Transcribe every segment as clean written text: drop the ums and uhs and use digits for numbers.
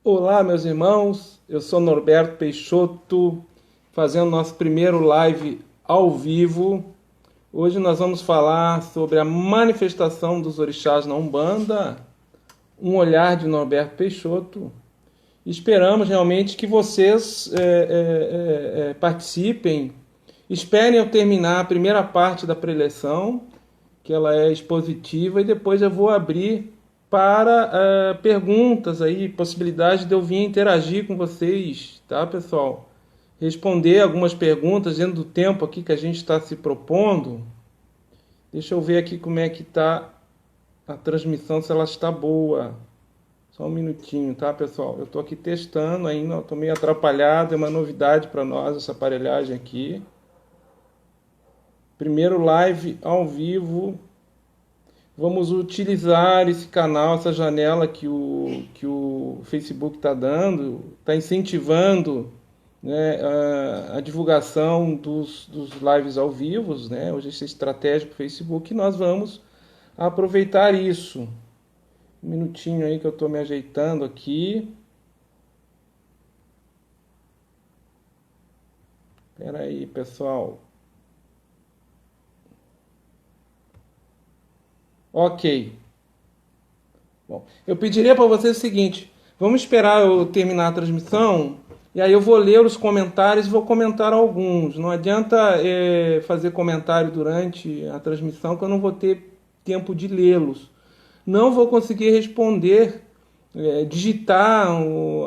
Olá, meus irmãos, eu sou Norberto Peixoto, fazendo nosso primeiro live ao vivo. Hoje nós vamos falar sobre a manifestação dos orixás na Umbanda, um olhar de Norberto Peixoto. Esperamos realmente que vocês participem. Esperem eu terminar a primeira parte da preleção, que ela é expositiva, e depois eu vou abrir para perguntas aí, possibilidade de eu vir interagir com vocês, tá, pessoal? Responder algumas perguntas dentro do tempo aqui que a gente está se propondo. Deixa eu ver aqui como é que está a transmissão, se ela está boa. Só um minutinho, tá, pessoal? Eu estou aqui testando ainda, estou meio atrapalhado, é uma novidade para nós essa aparelhagem aqui. Primeiro live ao vivo. Vamos utilizar esse canal, essa janela que o Facebook está dando, está incentivando, né, a divulgação dos lives ao vivo, né? Hoje isso é estratégico do Facebook, e nós vamos aproveitar isso. Um minutinho aí que eu estou me ajeitando aqui. Espera aí, pessoal. Ok. Bom, eu pediria para vocês o seguinte: vamos esperar eu terminar a transmissão, e aí eu vou ler os comentários e vou comentar alguns. Não adianta fazer comentário durante a transmissão, que eu não vou ter tempo de lê-los. Não vou conseguir responder, digitar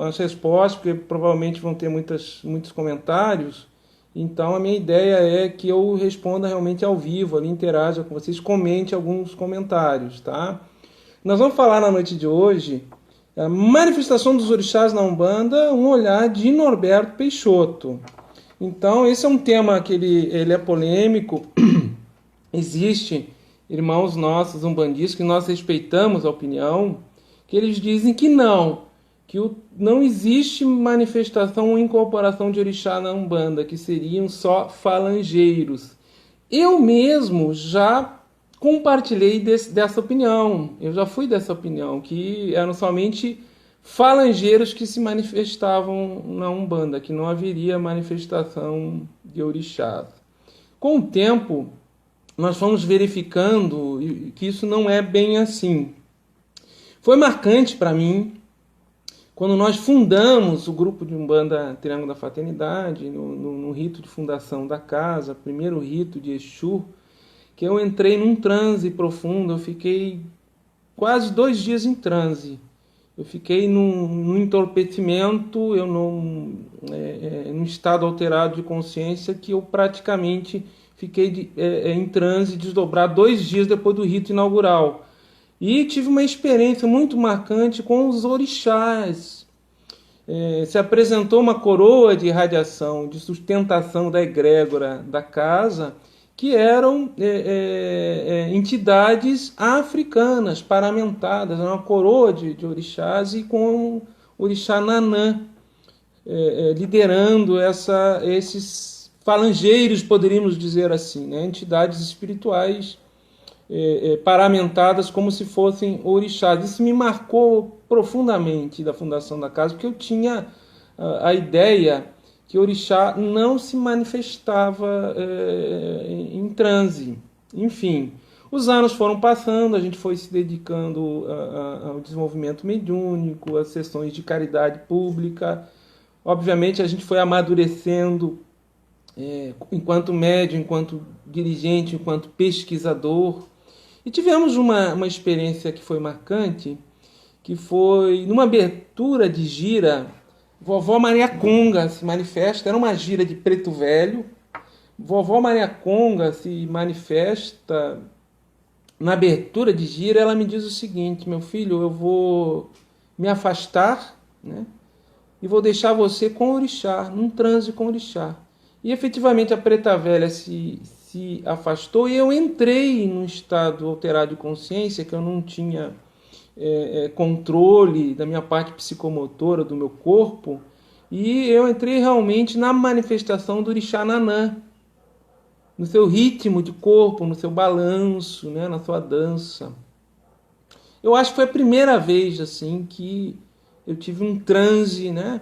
as respostas, porque provavelmente vão ter muitos comentários. Então a minha ideia é que eu responda realmente ao vivo, ali interaja com vocês, comente alguns comentários, tá? Nós vamos falar na noite de hoje a manifestação dos orixás na Umbanda, um olhar de Norberto Peixoto. Então esse é um tema que ele é polêmico. Existe irmãos nossos umbandistas que nós respeitamos a opinião, que eles dizem que não existe manifestação ou incorporação de orixá na Umbanda, que seriam só falangeiros. Eu mesmo já compartilhei dessa opinião, eu já fui dessa opinião, que eram somente falangeiros que se manifestavam na Umbanda, que não haveria manifestação de orixás. Com o tempo, nós fomos verificando que isso não é bem assim. Foi marcante para mim quando nós fundamos o grupo de Umbanda Triângulo da Fraternidade, no rito de fundação da casa, primeiro rito de Exu, que eu entrei num transe profundo. Eu fiquei quase 2 dias em transe. Eu fiquei num entorpecimento, num estado alterado de consciência, que eu praticamente fiquei em transe desdobrado 2 dias depois do rito inaugural. E tive uma experiência muito marcante com os orixás. Se apresentou uma coroa de irradiação, de sustentação da egrégora da casa, que eram entidades africanas, paramentadas, uma coroa de orixás, e com o orixá Nanã liderando esses falangeiros, poderíamos dizer assim, né? Entidades espirituais paramentadas como se fossem orixás. Isso me marcou profundamente da fundação da casa, porque eu tinha a ideia que orixá não se manifestava em transe. Enfim, os anos foram passando, a gente foi se dedicando ao desenvolvimento mediúnico, às sessões de caridade pública. Obviamente a gente foi amadurecendo enquanto médium, enquanto dirigente, enquanto pesquisador. E tivemos uma experiência que foi marcante, que foi numa abertura de gira. Vovó Maria Conga se manifesta, era uma gira de Preto Velho. Vovó Maria Conga se manifesta na abertura de gira. Ela me diz o seguinte: meu filho, eu vou me afastar, né, e vou deixar você com o orixá, num transe com o orixá. E efetivamente a Preta Velha se afastou, e eu entrei num estado alterado de consciência, que eu não tinha controle da minha parte psicomotora, do meu corpo, e eu entrei realmente na manifestação do orixá Nanã, no seu ritmo de corpo, no seu balanço, né, na sua dança. Eu acho que foi a primeira vez assim que eu tive um transe, né,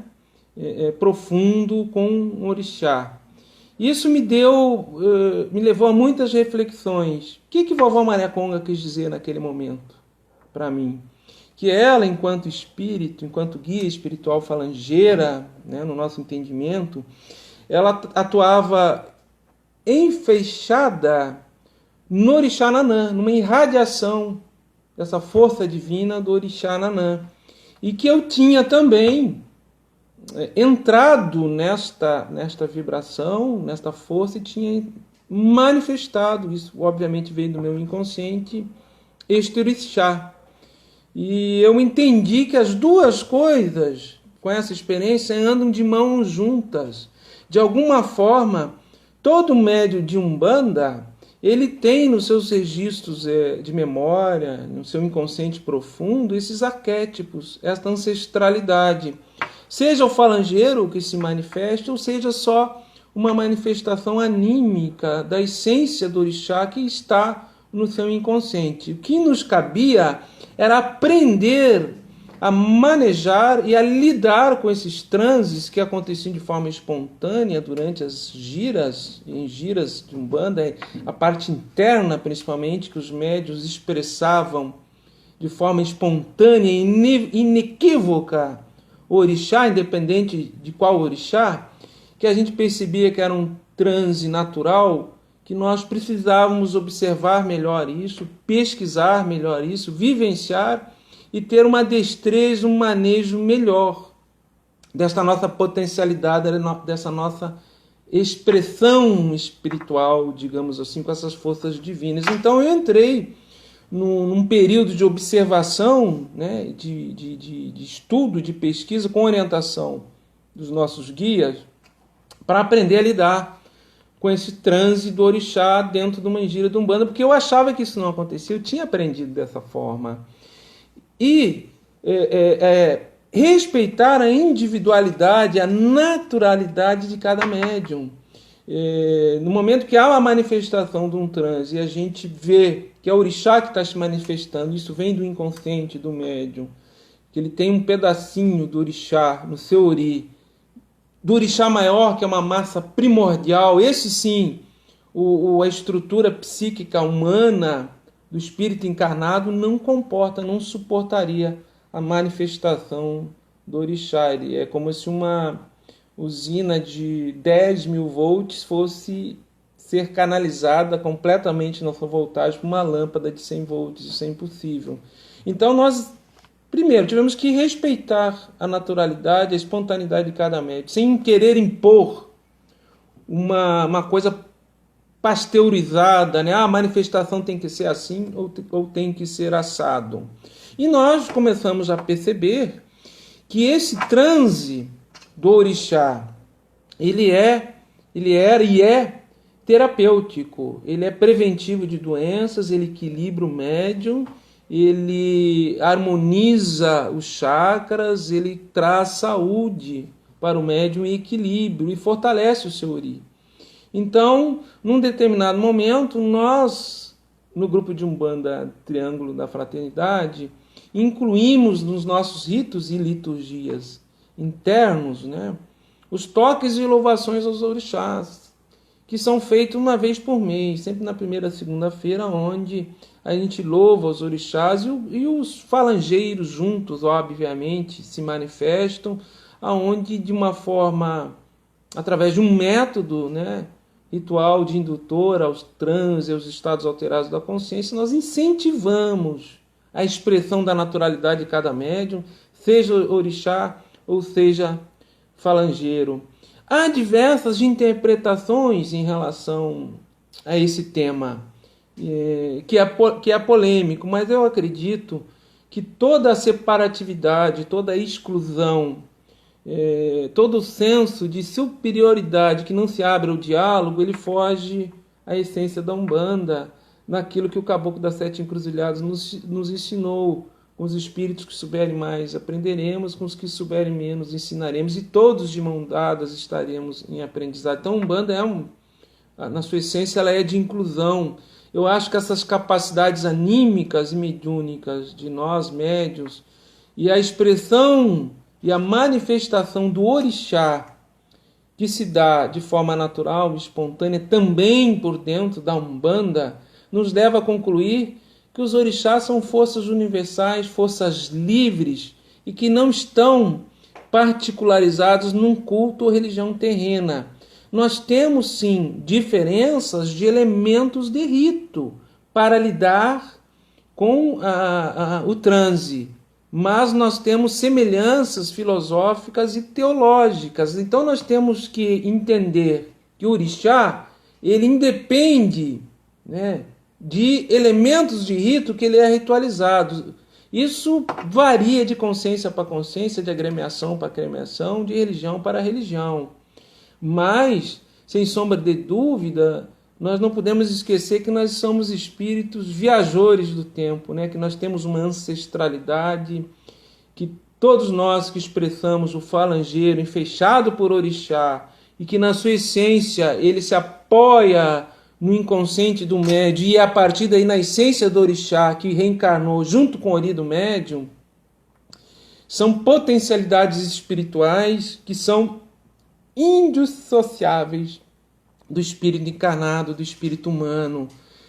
profundo com um orixá. Isso me levou a muitas reflexões. O que vovó Maria Conga quis dizer naquele momento para mim? Que ela, enquanto espírito, enquanto guia espiritual falangeira, né, no nosso entendimento, ela atuava enfeixada no orixá Nanã, numa irradiação dessa força divina do orixá Nanã. E que eu tinha também entrado nesta vibração, nesta força, e tinha manifestado, isso obviamente veio do meu inconsciente, este orixá. E eu entendi que as duas coisas, com essa experiência, andam de mãos juntas. De alguma forma, todo médium de Umbanda, ele tem nos seus registros de memória, no seu inconsciente profundo, esses arquétipos, esta ancestralidade. Seja o falangeiro que se manifesta, ou seja só uma manifestação anímica da essência do orixá que está no seu inconsciente. O que nos cabia era aprender a manejar e a lidar com esses transes que aconteciam de forma espontânea durante as giras, em giras de Umbanda, a parte interna principalmente, que os médiuns expressavam de forma espontânea e inequívoca o orixá, independente de qual orixá, que a gente percebia que era um transe natural, que nós precisávamos observar melhor isso, pesquisar melhor isso, vivenciar e ter uma destreza, um manejo melhor desta nossa potencialidade, dessa nossa expressão espiritual, digamos assim, com essas forças divinas. Então eu entrei num período de observação, né, de estudo, de pesquisa, com orientação dos nossos guias, para aprender a lidar com esse transe do orixá dentro de uma gira de Umbanda, porque eu achava que isso não acontecia, eu tinha aprendido dessa forma. E respeitar a individualidade, a naturalidade de cada médium. No momento que há uma manifestação de um transe e a gente vê que é o orixá que está se manifestando, isso vem do inconsciente do médium, que ele tem um pedacinho do orixá no seu ori, do orixá maior, que é uma massa primordial, esse sim, a estrutura psíquica humana do espírito encarnado não comporta, não suportaria a manifestação do orixá. Ele é como se uma usina de 10.000 volts fosse ser canalizada completamente na sua voltagem por uma lâmpada de 100 volts. Isso é impossível. Então nós, primeiro, tivemos que respeitar a naturalidade, a espontaneidade de cada médium, sem querer impor uma coisa pasteurizada, né? A manifestação tem que ser assim ou tem que ser assado. E nós começamos a perceber que esse transe do orixá, ele era e é terapêutico, ele é preventivo de doenças, ele equilibra o médium, ele harmoniza os chakras, ele traz saúde para o médium e equilíbrio e fortalece o seu ori. Então, num determinado momento, nós, no grupo de Umbanda Triângulo da Fraternidade, incluímos nos nossos ritos e liturgias internos, né, os toques e louvações aos orixás, que são feitos uma vez por mês, sempre na primeira segunda-feira, onde a gente louva os orixás e os falangeiros juntos, obviamente, se manifestam, aonde de uma forma, através de um método, né, ritual de indutor aos transes, aos estados alterados da consciência, nós incentivamos a expressão da naturalidade de cada médium, seja orixá ou seja falangeiro. Há diversas interpretações em relação a esse tema, que é polêmico, mas eu acredito que toda a separatividade, toda a exclusão, todo o senso de superioridade que não se abre ao diálogo, ele foge à essência da Umbanda, naquilo que o Caboclo das Sete Encruzilhadas nos ensinou. Com os espíritos que souberem mais, aprenderemos, com os que souberem menos, ensinaremos, e todos de mão dadas estaremos em aprendizado. Então, a Umbanda na sua essência, ela é de inclusão. Eu acho que essas capacidades anímicas e mediúnicas de nós, médios, E a expressão e a manifestação do orixá, que se dá de forma natural e espontânea também por dentro da Umbanda, nos leva a concluir que os orixás são forças universais, forças livres e que não estão particularizados num culto ou religião terrena. Nós temos sim diferenças de elementos de rito para lidar com o transe, mas nós temos semelhanças filosóficas e teológicas. Então nós temos que entender que o orixá ele independe, né, de elementos de rito que ele é ritualizado. Isso varia de consciência para consciência, de agremiação para agremiação, de religião para religião. Mas, sem sombra de dúvida, nós não podemos esquecer que nós somos espíritos viajores do tempo, né? Que nós temos uma ancestralidade, que todos nós que expressamos o falangeiro enfeixado por orixá e que na sua essência ele se apoia no inconsciente do médium e a partir daí na essência do orixá que reencarnou junto com o ori do médium, são potencialidades espirituais que são indissociáveis do espírito encarnado, do espírito humano.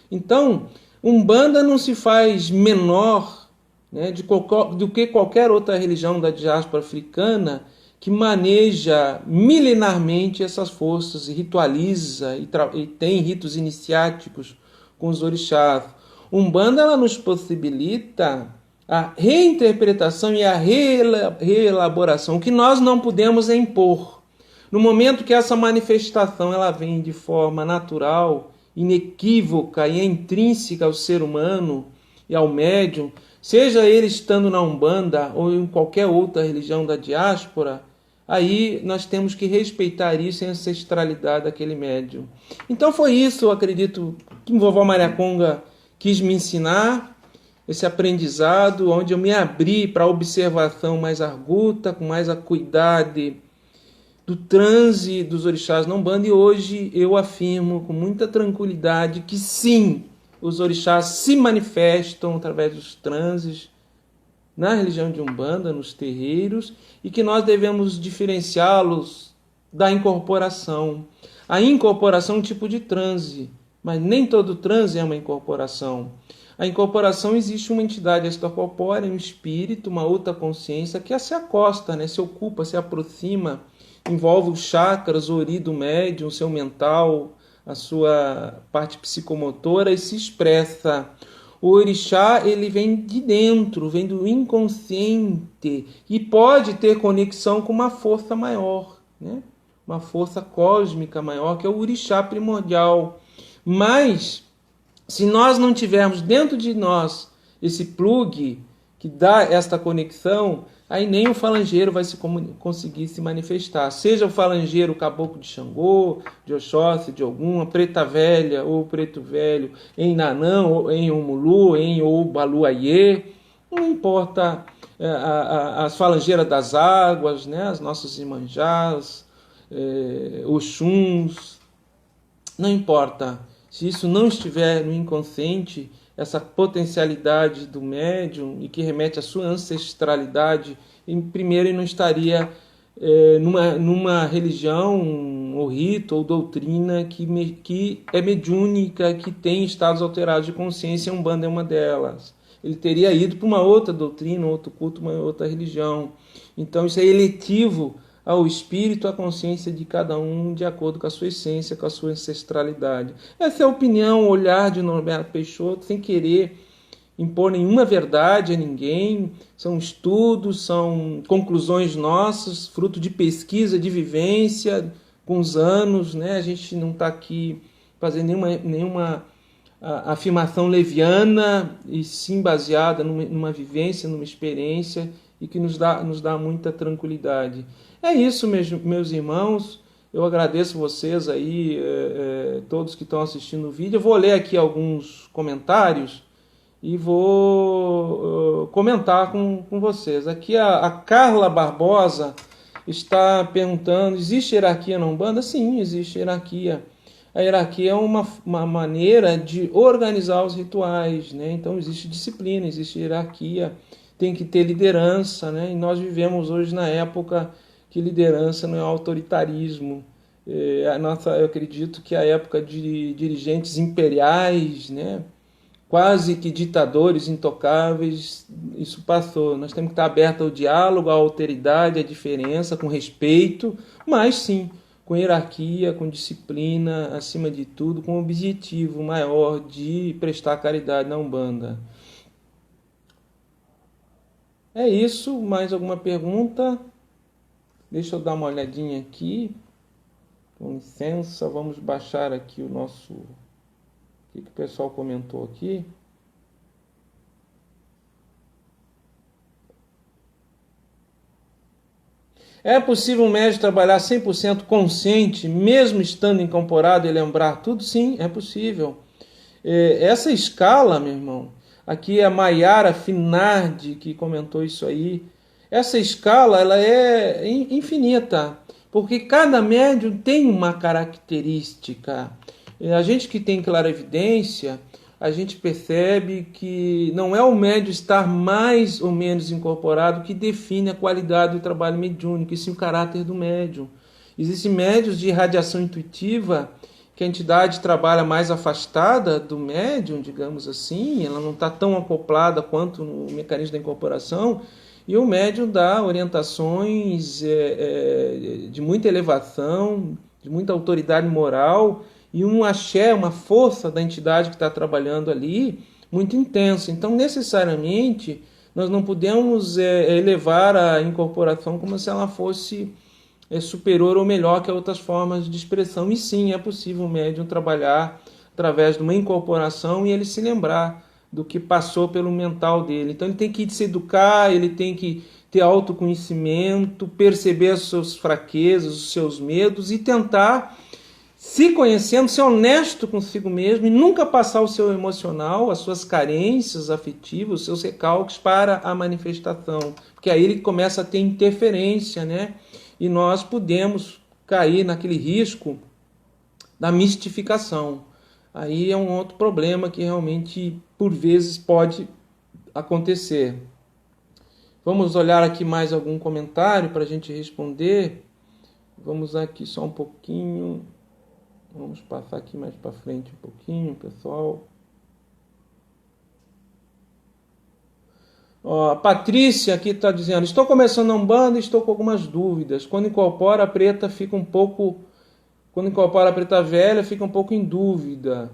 Então, Umbanda não se faz menor, né, do que qualquer outra religião da diáspora africana que maneja milenarmente essas forças e ritualiza e tem ritos iniciáticos com os orixás. Umbanda ela nos possibilita a reinterpretação e a reelaboração, o que nós não podemos impor. No momento que essa manifestação ela vem de forma natural, inequívoca e intrínseca ao ser humano e ao médium, seja ele estando na Umbanda ou em qualquer outra religião da diáspora, aí nós temos que respeitar isso e a ancestralidade daquele médium. Então foi isso, eu acredito, que vovó Maria Conga quis me ensinar, esse aprendizado, onde eu me abri para a observação mais arguta, com mais acuidade do transe dos orixás na Umbanda, e hoje eu afirmo com muita tranquilidade que sim, os orixás se manifestam através dos transes na religião de Umbanda, nos terreiros, e que nós devemos diferenciá-los da incorporação. A incorporação é um tipo de transe, mas nem todo transe é uma incorporação. A incorporação existe uma entidade extracorpórea, um espírito, uma outra consciência que se acosta, né, se ocupa, se aproxima, envolve os chakras, o ori do médium, o seu mental, a sua parte psicomotora e se expressa. O orixá ele vem de dentro, vem do inconsciente e pode ter conexão com uma força maior, né? Uma força cósmica maior, que é o orixá primordial. Mas, se nós não tivermos dentro de nós esse plug que dá esta conexão, aí nem o falangeiro vai conseguir se manifestar. Seja o falangeiro caboclo de Xangô, de Oxóssi, de Ogum, a preta velha ou preto velho, em Nanã, ou em Omulu, em Obaluayê, não importa as falangeiras das águas, né, as nossas Imanjás, Oxuns, não importa. Se isso não estiver no inconsciente, essa potencialidade do médium e que remete à sua ancestralidade, primeiro ele não estaria numa religião ou rito ou doutrina que é mediúnica, que tem estados alterados de consciência, e a Umbanda é uma delas. Ele teria ido para uma outra doutrina, outro culto, uma outra religião. Então isso é eletivo ao espírito, à consciência de cada um, de acordo com a sua essência, com a sua ancestralidade. Essa é a opinião, o olhar de Norberto Peixoto, sem querer impor nenhuma verdade a ninguém. São estudos, são conclusões nossas, fruto de pesquisa, de vivência, com os anos, né? A gente não está aqui fazendo nenhuma afirmação leviana, e sim baseada numa vivência, numa experiência, e que nos dá muita tranquilidade. É isso, meus irmãos. Eu agradeço vocês aí, todos que estão assistindo o vídeo. Eu vou ler aqui alguns comentários e vou comentar com vocês. Aqui a Carla Barbosa está perguntando: existe hierarquia na Umbanda? Sim, existe hierarquia. A hierarquia é uma maneira de organizar os rituais, né? Então existe disciplina, existe hierarquia. tem que ter liderança, né? E nós vivemos hoje na época que liderança não é autoritarismo. Eu acredito que a época de dirigentes imperiais, né? Quase que ditadores intocáveis, isso passou. Nós temos que estar abertos ao diálogo, à alteridade, à diferença, com respeito, mas sim, com hierarquia, com disciplina, acima de tudo, com o objetivo maior de prestar caridade na Umbanda. É isso. Mais alguma pergunta? Deixa eu dar uma olhadinha aqui. Com licença, vamos baixar aqui o nosso... O que o pessoal comentou aqui? É possível um médium trabalhar 100% consciente, mesmo estando incorporado e lembrar tudo? Sim, é possível. Essa escala, meu irmão, aqui é a Maiara Finardi que comentou isso aí. Essa escala ela é infinita, porque cada médium tem uma característica. A gente que tem clarividência, a gente percebe que não é o médium estar mais ou menos incorporado que define a qualidade do trabalho mediúnico, e sim o caráter do médium. Existem médiuns de irradiação intuitiva que a entidade trabalha mais afastada do médium, digamos assim, ela não está tão acoplada quanto no mecanismo da incorporação, e o médium dá orientações de muita elevação, de muita autoridade moral, e um axé, uma força da entidade que está trabalhando ali, muito intensa. Então, necessariamente, nós não podemos elevar a incorporação como se ela fosse superior ou melhor que outras formas de expressão. E sim, é possível o médium trabalhar através de uma incorporação e ele se lembrar do que passou pelo mental dele. Então, ele tem que se educar, ele tem que ter autoconhecimento, perceber as suas fraquezas, os seus medos e tentar... se conhecendo, ser honesto consigo mesmo e nunca passar o seu emocional, as suas carências afetivas, os seus recalques para a manifestação. Porque aí ele começa a ter interferência, né? E nós podemos cair naquele risco da mistificação. Aí é um outro problema que realmente, por vezes, pode acontecer. Vamos olhar aqui mais algum comentário para a gente responder. Vamos aqui só um pouquinho... Vamos passar aqui mais para frente um pouquinho, pessoal. Ó, a Patrícia aqui está dizendo: estou começando a Umbanda e estou com algumas dúvidas. Quando incorpora a preta, fica um pouco... Quando incorpora a preta velha, fica um pouco em dúvida.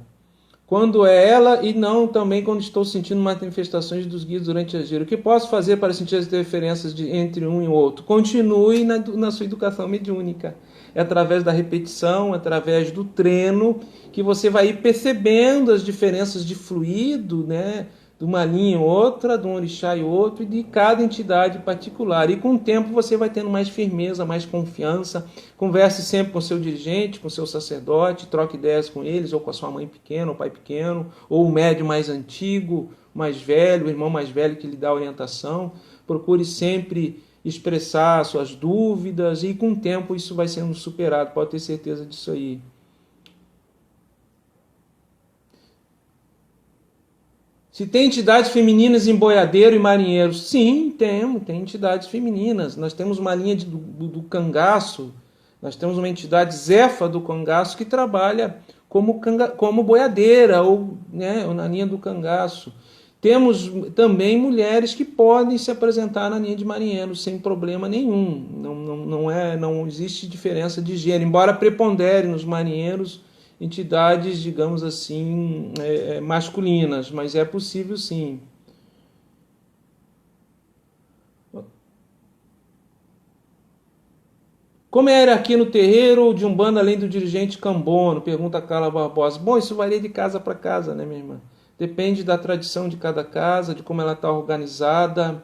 Quando é ela e não também quando estou sentindo manifestações dos guias durante a gira. O que posso fazer para sentir as diferenças entre um e o outro? Continue na sua educação mediúnica. É através da repetição, através do treino, que você vai ir percebendo as diferenças de fluido, né? De uma linha e outra, de um orixá e outro, e de cada entidade particular. E com o tempo você vai tendo mais firmeza, mais confiança. Converse sempre com o seu dirigente, com o seu sacerdote, troque ideias com eles, ou com a sua mãe pequena, ou pai pequeno, ou o médium mais antigo, mais velho, o irmão mais velho que lhe dá orientação. Procure sempre expressar suas dúvidas, e com o tempo isso vai sendo superado, pode ter certeza disso aí. Se tem entidades femininas em boiadeiro e marinheiro? Sim, tem entidades femininas. Nós temos uma linha do cangaço, nós temos uma entidade Zefa do cangaço que trabalha como boiadeira, ou, né, na linha do cangaço. Temos também mulheres que podem se apresentar na linha de marinheiro sem problema nenhum. Não existe diferença de gênero, embora prepondere nos marinheiros entidades, digamos assim, masculinas, mas é possível sim. Como é a hierarquia no terreiro de Umbanda além do dirigente cambono? Pergunta a Carla Barbosa. Bom, isso varia de casa para casa, né, minha irmã? Depende da tradição de cada casa, de como ela está organizada.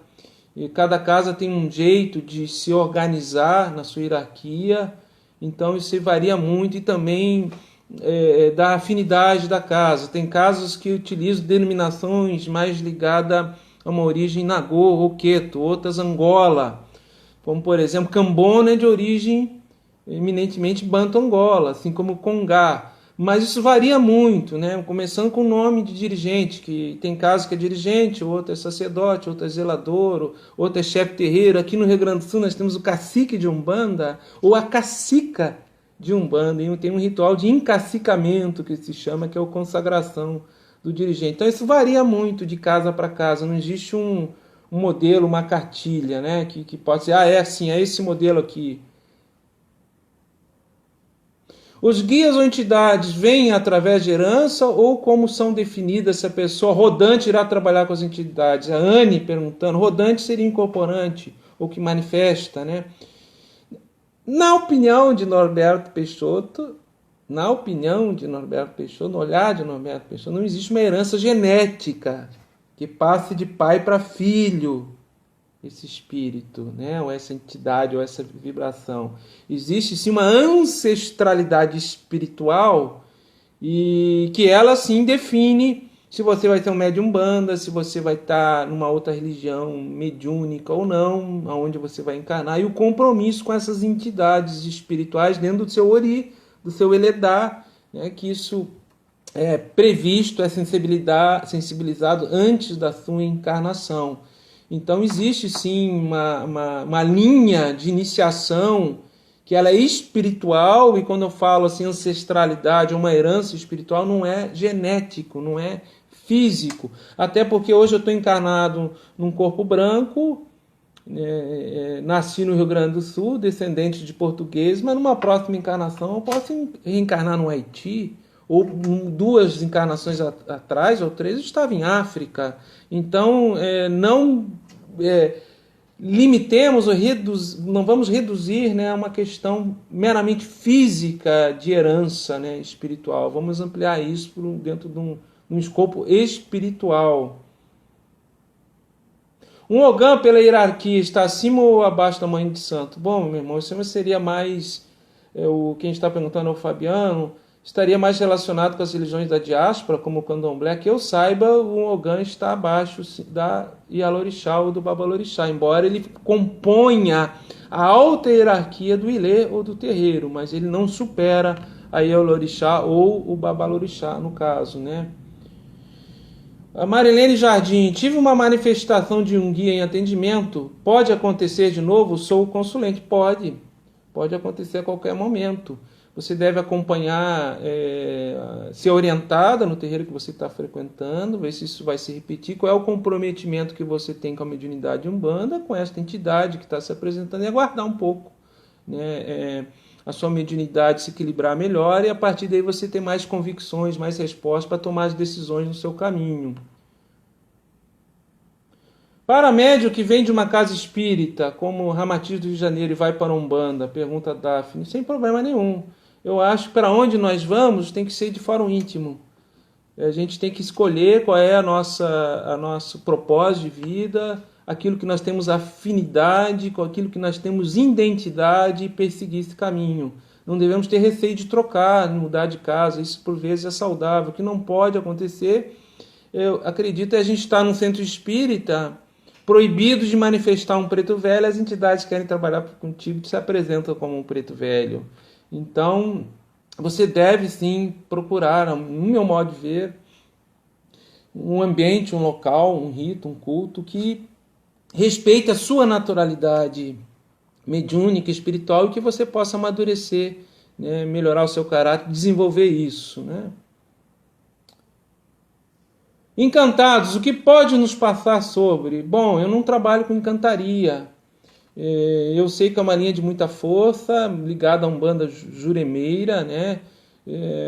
E cada casa tem um jeito de se organizar na sua hierarquia. Então isso varia muito, e também da afinidade da casa. Tem casas que utilizam denominações mais ligadas a uma origem Nagô ou Queto, outras Angola. Como, por exemplo, Cambono é de origem eminentemente Banto-Angola, assim como Congá. Mas isso varia muito, né? Começando com o nome de dirigente, que tem caso que é dirigente, outro é sacerdote, outro é zelador, outro é chefe terreiro. Aqui no Rio Grande do Sul nós temos o cacique de Umbanda ou a cacica de Umbanda. E tem um ritual de encacicamento que se chama, que é a consagração do dirigente. Então isso varia muito de casa para casa. Não existe um modelo, uma cartilha, né? Que pode ser, é assim, é esse modelo aqui. Os guias ou entidades vêm através de herança ou como são definidas se a pessoa rodante irá trabalhar com as entidades? A Anne perguntando, rodante seria incorporante ou que manifesta, né? Na opinião de Norberto Peixoto, no olhar de Norberto Peixoto, não existe uma herança genética que passe de pai para filho. Esse espírito, né? Ou essa entidade, ou essa vibração. Existe sim uma ancestralidade espiritual e que ela sim define se você vai ser um médium Umbanda, se você vai estar numa outra religião mediúnica ou não, aonde você vai encarnar, e o compromisso com essas entidades espirituais dentro do seu ori, do seu eledá, né? Que isso é previsto, é sensibilizado antes da sua encarnação. Então existe sim uma linha de iniciação que ela é espiritual, e quando eu falo assim ancestralidade, uma herança espiritual, não é genético, não é físico. Até porque hoje eu estou encarnado num corpo branco, nasci no Rio Grande do Sul, descendente de português, mas numa próxima encarnação eu posso reencarnar no Haiti, ou 2 encarnações atrás, ou 3, eu estava em África. Então, não limitemos, não vamos reduzir, né, a uma questão meramente física de herança, né, espiritual. Vamos ampliar isso dentro de um escopo espiritual. Um Ogã, pela hierarquia, está acima ou abaixo da mãe de santo? Bom, meu irmão, isso seria mais... quem está perguntando é o Fabiano... estaria mais relacionado com as religiões da diáspora, como o candomblé. Que eu saiba, o Ogã está abaixo da Ialorixá ou do Babalorixá, embora ele componha a alta hierarquia do Ilê ou do terreiro, mas ele não supera a Ialorixá ou o Babalorixá, no caso, né? A Marilene Jardim, tive uma manifestação de um guia em atendimento, pode acontecer de novo? Sou o consulente. Pode acontecer a qualquer momento. Você deve acompanhar, ser orientada no terreiro que você está frequentando, ver se isso vai se repetir, qual é o comprometimento que você tem com a mediunidade Umbanda, com esta entidade que está se apresentando, e aguardar um pouco, né, a sua mediunidade se equilibrar melhor, e a partir daí você ter mais convicções, mais respostas para tomar as decisões no seu caminho. Para médium que vem de uma casa espírita, como o Ramatiz do Rio de Janeiro, e vai para a Umbanda, pergunta a Daphne, sem problema nenhum. Eu acho que para onde nós vamos tem que ser de fórum íntimo. A gente tem que escolher qual é nosso propósito de vida, aquilo que nós temos afinidade, com aquilo que nós temos identidade, e perseguir esse caminho. Não devemos ter receio de trocar, mudar de casa, isso por vezes é saudável. O que não pode acontecer, eu acredito, é a gente estar num centro espírita proibido de manifestar um preto velho, as entidades que querem trabalhar contigo se apresentam como um preto velho. Então, você deve sim procurar, no meu modo de ver, um ambiente, um local, um rito, um culto que respeite a sua naturalidade mediúnica, espiritual, e que você possa amadurecer, né, melhorar o seu caráter, desenvolver isso, né? Encantados, o que pode nos passar sobre? Bom, eu não trabalho com encantaria. Eu sei que é uma linha de muita força, ligada a Umbanda juremeira, né?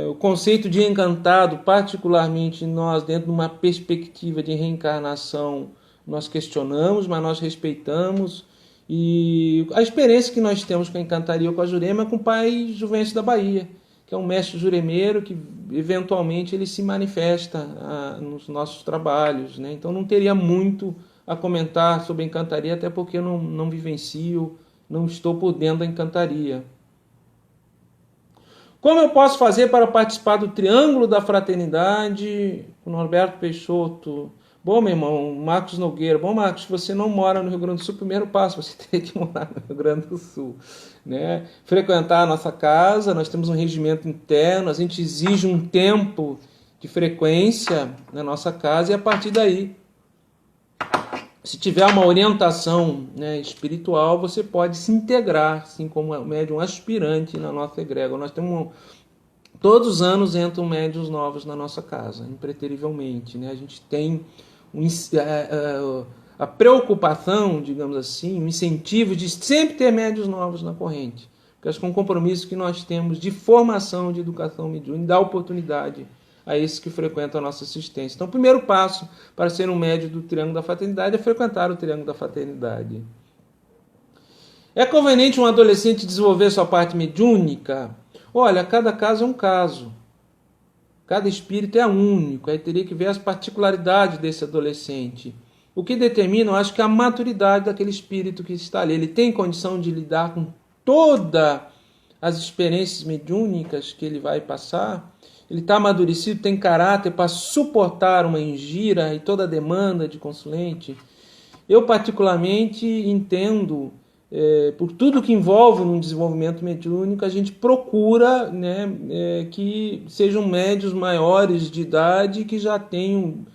O conceito de encantado, particularmente nós, dentro de uma perspectiva de reencarnação, nós questionamos, mas nós respeitamos. E a experiência que nós temos com a encantaria ou com a jurema é com o pai Juvencio da Bahia, que é um mestre juremeiro que eventualmente ele se manifesta nos nossos trabalhos, né? Então não teria muito a comentar sobre a encantaria, até porque eu não vivencio, não estou por dentro da encantaria. Como eu posso fazer para participar do Triângulo da Fraternidade? O Norberto Peixoto. Bom, meu irmão, Marcos Nogueira. Bom, Marcos, você não mora no Rio Grande do Sul, primeiro passo, você tem que morar no Rio Grande do Sul, né? Frequentar a nossa casa, nós temos um regimento interno, a gente exige um tempo de frequência na nossa casa e a partir daí, se tiver uma orientação, né, espiritual, você pode se integrar, assim como médium aspirante na nossa egrégora. Nós temos todos os anos entram médiuns novos na nossa casa, impreterivelmente, né? A gente tem a preocupação, digamos assim, o incentivo de sempre ter médiuns novos na corrente. Porque acho que é um compromisso que nós temos de formação, de educação mediúnica, dar oportunidade a esses que frequentam a nossa assistência. Então, o primeiro passo para ser um médium do Triângulo da Fraternidade é frequentar o Triângulo da Fraternidade. É conveniente um adolescente desenvolver sua parte mediúnica? Olha, cada caso é um caso. Cada espírito é único. Aí teria que ver as particularidades desse adolescente. O que determina, eu acho, que é a maturidade daquele espírito que está ali. Ele tem condição de lidar com todas as experiências mediúnicas que ele vai passar? Ele está amadurecido, tem caráter para suportar uma ingira e toda a demanda de consulente? Eu, particularmente, entendo, por tudo que envolve um desenvolvimento mediúnico, a gente procura, né, que sejam médios maiores de idade que já tenham,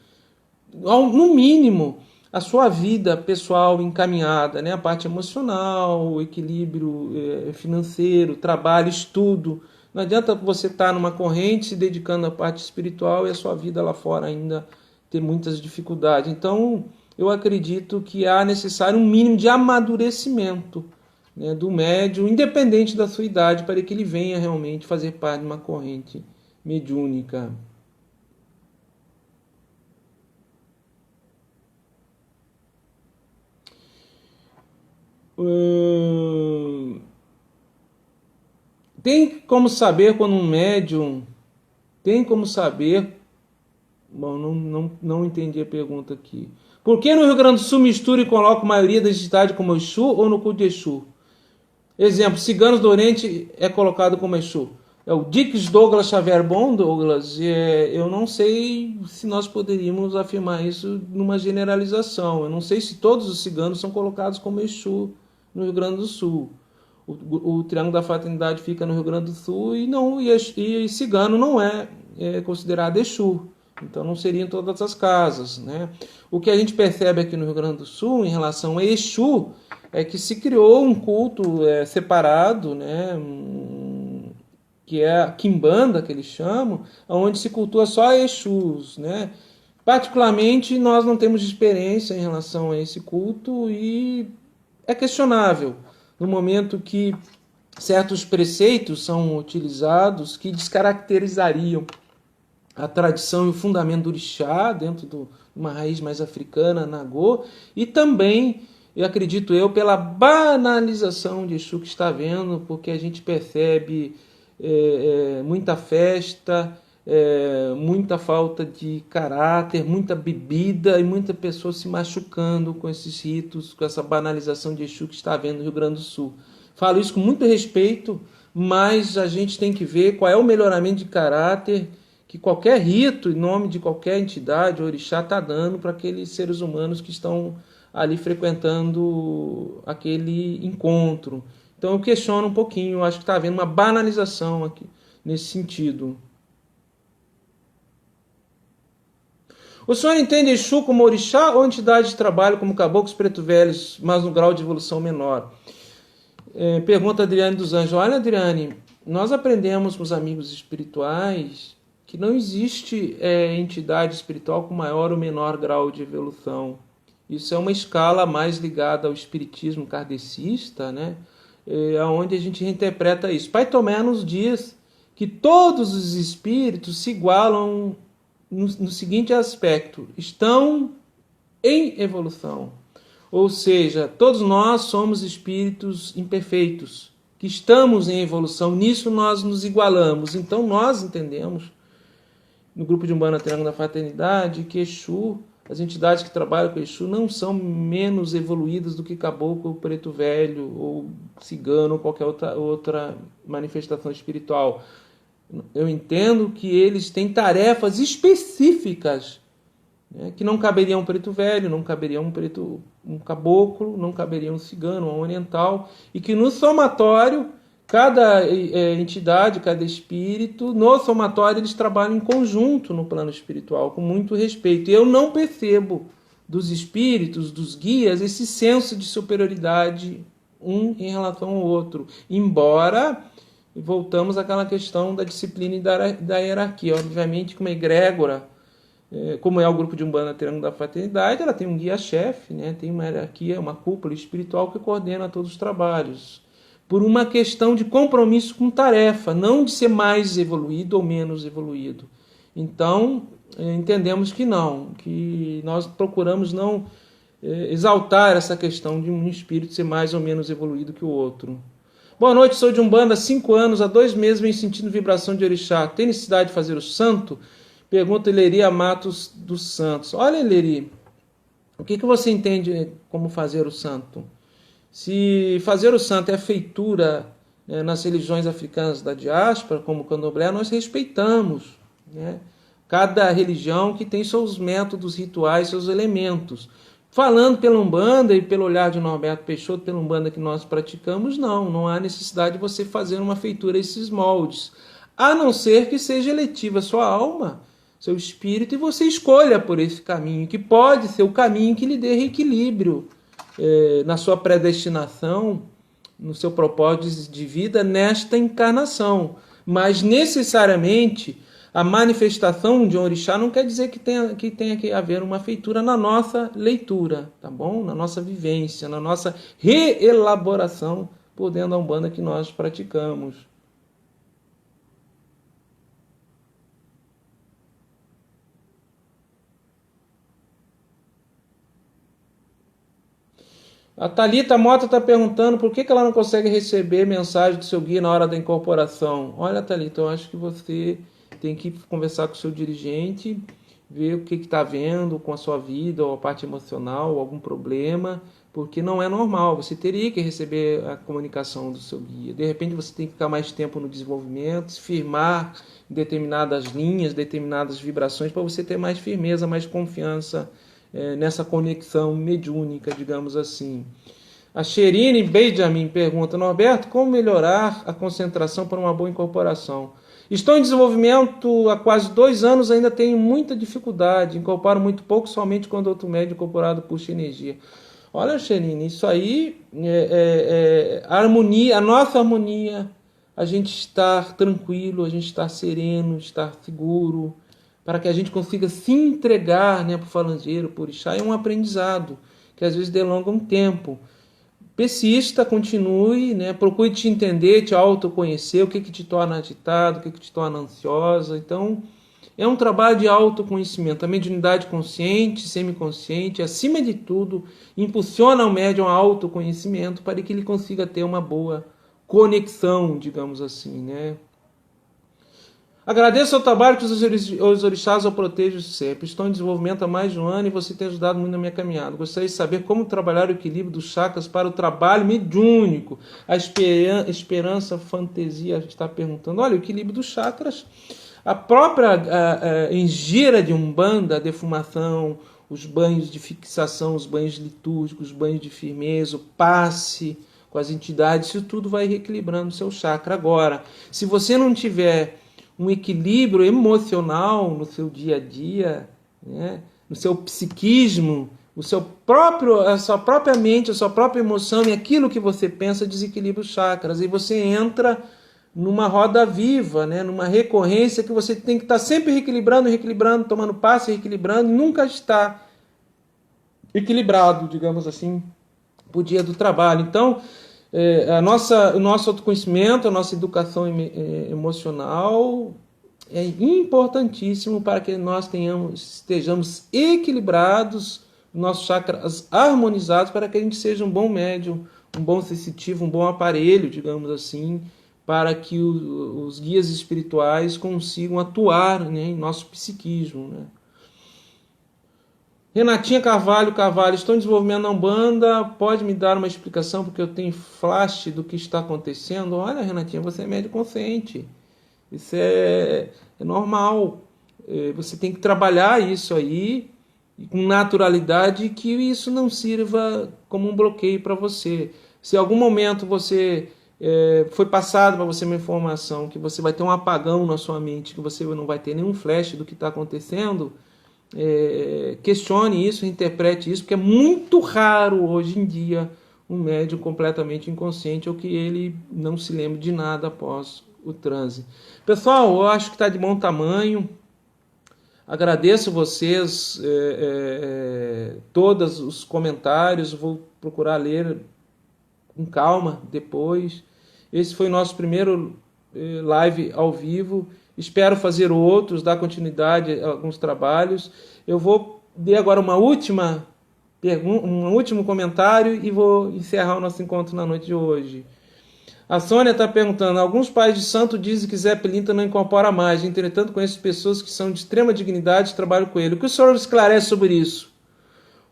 no mínimo, a sua vida pessoal encaminhada, né, a parte emocional, o equilíbrio financeiro, trabalho, estudo. Não adianta você estar numa corrente se dedicando à parte espiritual e a sua vida lá fora ainda ter muitas dificuldades. Então, eu acredito que há necessário um mínimo de amadurecimento, né, do médium, independente da sua idade, para que ele venha realmente fazer parte de uma corrente mediúnica. Tem como saber quando um médium... Tem como saber... Bom, não entendi a pergunta aqui. Por que no Rio Grande do Sul mistura e coloca a maioria das entidades como Exu ou no culto de Exu? Exemplo, Ciganos do Oriente é colocado como Exu. É o Dix Douglas Xavier. Bom, Douglas, eu não sei se nós poderíamos afirmar isso numa generalização. Eu não sei se todos os ciganos são colocados como Exu no Rio Grande do Sul. O Triângulo da Fraternidade fica no Rio Grande do Sul e cigano não é considerado Exu. Então não seria em todas as casas, né? O que a gente percebe aqui no Rio Grande do Sul em relação a Exu é que se criou um culto separado, né? Que é a Quimbanda, que eles chamam, onde se cultua só Exus, né? Particularmente, nós não temos experiência em relação a esse culto e é questionável no momento que certos preceitos são utilizados que descaracterizariam a tradição e o fundamento do orixá dentro de uma raiz mais africana, Nagô, e também, eu acredito pela banalização de Exu que está havendo, porque a gente percebe muita festa, muita falta de caráter, muita bebida e muita pessoa se machucando com esses ritos, com essa banalização de Exu que está havendo no Rio Grande do Sul. Falo isso com muito respeito, mas a gente tem que ver qual é o melhoramento de caráter que qualquer rito, em nome de qualquer entidade, orixá, está dando para aqueles seres humanos que estão ali frequentando aquele encontro. Então eu questiono um pouquinho, eu acho que está havendo uma banalização aqui nesse sentido. O senhor entende Exu como orixá ou entidade de trabalho como caboclos preto velhos, mas no grau de evolução menor? Pergunta Adriane dos Anjos. Olha, Adriane, nós aprendemos com os amigos espirituais que não existe entidade espiritual com maior ou menor grau de evolução. Isso é uma escala mais ligada ao espiritismo kardecista, né? Onde a gente reinterpreta isso. Pai Tomé nos diz que todos os espíritos se igualam no seguinte aspecto: estão em evolução. Ou seja, todos nós somos espíritos imperfeitos, que estamos em evolução. Nisso nós nos igualamos. Então nós entendemos, no grupo de Umbanda Triângulo da Fraternidade, que Exu, as entidades que trabalham com Exu, não são menos evoluídas do que caboclo, preto velho, ou cigano, ou qualquer outra manifestação espiritual. Eu entendo que eles têm tarefas específicas né? Que não caberia um preto velho, não caberia um caboclo, não caberia um cigano, um oriental, e que no somatório, cada entidade, cada espírito, no somatório eles trabalham em conjunto no plano espiritual, com muito respeito. E eu não percebo dos espíritos, dos guias, esse senso de superioridade um em relação ao outro, embora voltamos àquela questão da disciplina e da hierarquia. Obviamente que uma egrégora, como é o grupo de Umbanda Triângulo da Fraternidade, ela tem um guia-chefe, né? Tem uma hierarquia, uma cúpula espiritual que coordena todos os trabalhos, por uma questão de compromisso com tarefa, não de ser mais evoluído ou menos evoluído. Então, entendemos que não, que nós procuramos não exaltar essa questão de um espírito ser mais ou menos evoluído que o outro. Boa noite, sou de Umbanda há 5 anos, há 2 meses venho sentindo vibração de orixá. Tem necessidade de fazer o santo? Pergunta Eleri Matos dos Santos. Olha, Eleri, o que você entende como fazer o santo? Se fazer o santo é feitura nas religiões africanas da diáspora, como o candomblé, nós respeitamos, né? Cada religião que tem seus métodos rituais, seus elementos. Falando pela Umbanda e pelo olhar de Norberto Peixoto, pela Umbanda que nós praticamos, não há necessidade de você fazer uma feitura a esses moldes, a não ser que seja eletiva a sua alma, seu espírito, e você escolha por esse caminho, que pode ser o caminho que lhe dê reequilíbrio na sua predestinação, no seu propósito de vida nesta encarnação. Mas necessariamente a manifestação de um orixá não quer dizer que tenha que haver uma feitura na nossa leitura, tá bom? Na nossa vivência, na nossa reelaboração por dentro da Umbanda que nós praticamos. A Thalita Mota está perguntando por que ela não consegue receber mensagem do seu guia na hora da incorporação. Olha, Thalita, eu acho que você tem que conversar com o seu dirigente, ver o que está vendo com a sua vida, ou a parte emocional, ou algum problema, porque não é normal. Você teria que receber a comunicação do seu guia. De repente você tem que ficar mais tempo no desenvolvimento, se firmar em determinadas linhas, determinadas vibrações, para você ter mais firmeza, mais confiança nessa conexão mediúnica, digamos assim. A Sherine Benjamin pergunta: Norberto, como melhorar a concentração para uma boa incorporação? Estou em desenvolvimento há quase 2 anos, ainda tenho muita dificuldade, incorporo muito pouco, somente quando outro médio incorporado puxa energia. Olha, Sherine, isso aí a harmonia, a nossa harmonia, a gente estar tranquilo, a gente estar sereno, estar seguro, para que a gente consiga se entregar, né, para o falangeiro, para o orixá, é um aprendizado que às vezes delonga um tempo. Persista, continue, né, procure te entender, te autoconhecer, o que te torna agitado, o que te torna ansiosa. Então, é um trabalho de autoconhecimento. A mediunidade consciente, semiconsciente, acima de tudo, impulsiona o médium ao autoconhecimento para que ele consiga ter uma boa conexão, digamos assim, né? Agradeço ao trabalho que os orixás o protejam sempre. Estou em desenvolvimento há mais de 1 ano e você tem ajudado muito na minha caminhada. Gostaria de saber como trabalhar o equilíbrio dos chakras para o trabalho mediúnico. A Esperança Fantasia está perguntando. Olha, o equilíbrio dos chakras, a própria engira de Umbanda, a defumação, os banhos de fixação, os banhos litúrgicos, os banhos de firmeza, o passe com as entidades, isso tudo vai reequilibrando o seu chakra. Agora, se você não tiver um equilíbrio emocional no seu dia a dia, né? No seu psiquismo, a sua própria mente, a sua própria emoção e aquilo que você pensa desequilibra os chakras. E você entra numa roda viva, né? Numa recorrência que você tem que estar sempre reequilibrando, tomando passe, reequilibrando, e nunca está equilibrado, digamos assim, para o dia do trabalho. Então, o nosso autoconhecimento, a nossa educação emocional é importantíssimo para que nós estejamos equilibrados, nossos chakras harmonizados, para que a gente seja um bom médium, um bom sensitivo, um bom aparelho, digamos assim, para que os guias espirituais consigam atuar, né, em nosso psiquismo, né? Renatinha Carvalho, estou em desenvolvimento na Umbanda, pode me dar uma explicação porque eu tenho flash do que está acontecendo? Olha, Renatinha, você é médio consciente, isso é normal, você tem que trabalhar isso aí, com naturalidade, e que isso não sirva como um bloqueio para você. Se em algum momento você foi passado para você uma informação que você vai ter um apagão na sua mente, que você não vai ter nenhum flash do que está acontecendo, questione isso, interprete isso, porque é muito raro hoje em dia um médium completamente inconsciente ou que ele não se lembre de nada após o transe. Pessoal, eu acho que está de bom tamanho. Agradeço vocês, todos os comentários, vou procurar ler com calma depois. Esse foi o nosso primeiro live ao vivo. Espero fazer outros, dar continuidade a alguns trabalhos. Eu vou ler agora uma última pergunta, um último comentário e vou encerrar o nosso encontro na noite de hoje. A Sônia está perguntando: alguns pais de santo dizem que Zé Pilintra não incorpora mais, entretanto conheço pessoas que são de extrema dignidade e trabalham com ele. O que o senhor esclarece sobre isso?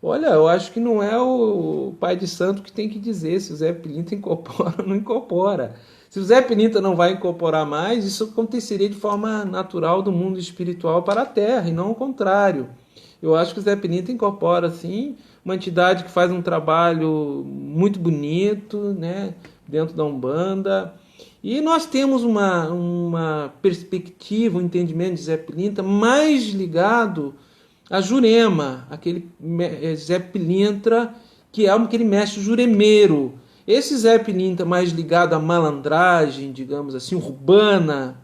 Olha, eu acho que não é o pai de santo que tem que dizer se o Zé Pilintra incorpora ou não incorpora. Se o Zé Pilintra não vai incorporar mais, isso aconteceria de forma natural do mundo espiritual para a Terra, e não ao contrário. Eu acho que o Zé Pilintra incorpora, sim, uma entidade que faz um trabalho muito bonito, né, dentro da Umbanda. E nós temos uma perspectiva, um entendimento de Zé Pilintra mais ligado a Jurema, aquele Zé Pilintra que é aquele mestre juremeiro. Esse Zé Pilintra mais ligado à malandragem, digamos assim, urbana,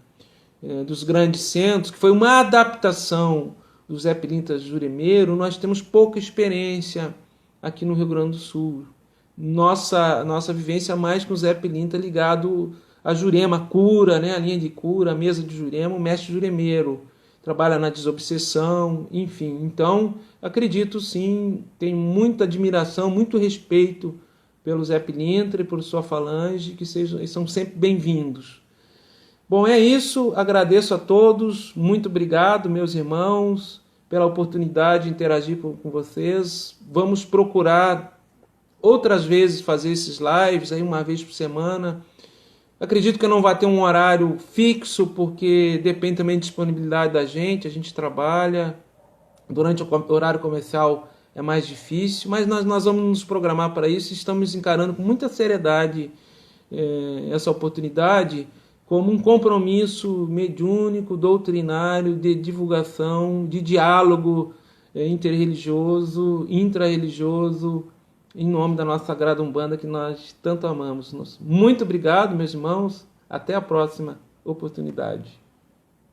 dos grandes centros, que foi uma adaptação do Zé Pilintra juremeiro, nós temos pouca experiência aqui no Rio Grande do Sul. Nossa vivência mais com o Zé Pilintra ligado a Jurema, a cura, né, a linha de cura, a mesa de Jurema, o mestre juremeiro. Trabalha na desobsessão, enfim. Então, acredito sim, tenho muita admiração, muito respeito pelo Zé Pilintra e por sua falange, que são sempre bem-vindos. Bom, é isso. Agradeço a todos. Muito obrigado, meus irmãos, pela oportunidade de interagir com vocês. Vamos procurar outras vezes fazer esses lives, aí uma vez por semana. Acredito que eu não vai ter um horário fixo, porque depende também da disponibilidade da gente. A gente trabalha. Durante o horário comercial é mais difícil, mas nós vamos nos programar para isso. Estamos encarando com muita seriedade essa oportunidade como um compromisso mediúnico, doutrinário, de divulgação, de diálogo interreligioso, intrarreligioso, em nome da nossa Sagrada Umbanda que nós tanto amamos. Muito obrigado, meus irmãos. Até a próxima oportunidade.